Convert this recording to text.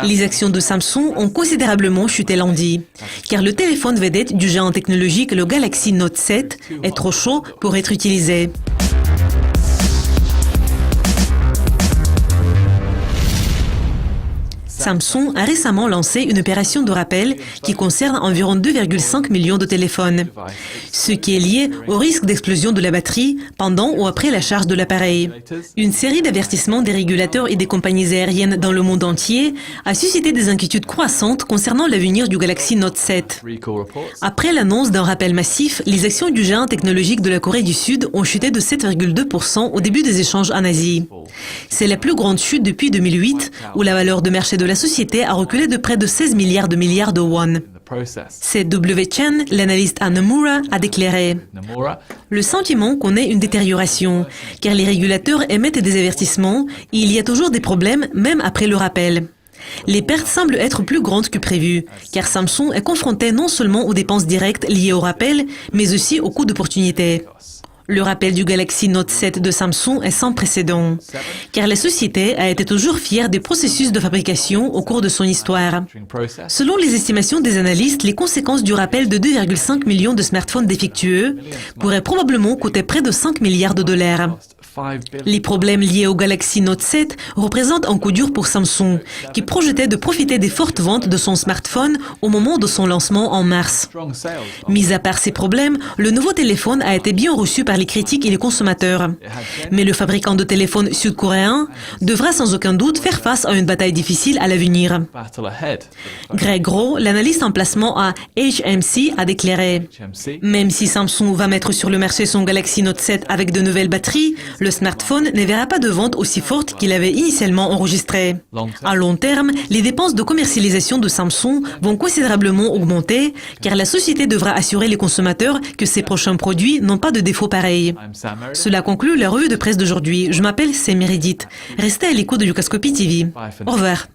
Les actions de Samsung ont considérablement chuté lundi, car le téléphone vedette du géant technologique, le Galaxy Note 7, est trop chaud pour être utilisé. Samsung a récemment lancé une opération de rappel qui concerne environ 2,5 millions de téléphones, ce qui est lié au risque d'explosion de la batterie pendant ou après la charge de l'appareil. Une série d'avertissements des régulateurs et des compagnies aériennes dans le monde entier a suscité des inquiétudes croissantes concernant l'avenir du Galaxy Note 7. Après l'annonce d'un rappel massif, les actions du géant technologique de la Corée du Sud ont chuté de 7,2% au début des échanges en Asie. C'est la plus grande chute depuis 2008, où la valeur de marché de la société a reculé de près de 16 milliards de won. C'est W. Chen, l'analyste à Nomura, a déclaré « Le sentiment connaît une détérioration, car les régulateurs émettent des avertissements et il y a toujours des problèmes même après le rappel. Les pertes semblent être plus grandes que prévu, car Samsung est confronté non seulement aux dépenses directes liées au rappel, mais aussi aux coûts d'opportunité. » Le rappel du Galaxy Note 7 de Samsung est sans précédent, car la société a été toujours fière des processus de fabrication au cours de son histoire. Selon les estimations des analystes, les conséquences du rappel de 2,5 millions de smartphones défectueux pourraient probablement coûter près de 5 milliards de dollars. Les problèmes liés au Galaxy Note 7 représentent un coup dur pour Samsung, qui projetait de profiter des fortes ventes de son smartphone au moment de son lancement en mars. Mis à part ces problèmes, le nouveau téléphone a été bien reçu par les critiques et les consommateurs. Mais le fabricant de téléphones sud-coréen devra sans aucun doute faire face à une bataille difficile à l'avenir. Greg Gros, l'analyste en placement à HMC, a déclaré « Même si Samsung va mettre sur le marché son Galaxy Note 7 avec de nouvelles batteries, le smartphone ne verra pas de vente aussi forte qu'il avait initialement enregistré. À long terme, les dépenses de commercialisation de Samsung vont considérablement augmenter, car la société devra assurer les consommateurs que ses prochains produits n'ont pas de défauts pareils. Cela conclut la revue de presse d'aujourd'hui. Je m'appelle Meredith. Restez à l'écoute de Yucascopy TV. Au revoir.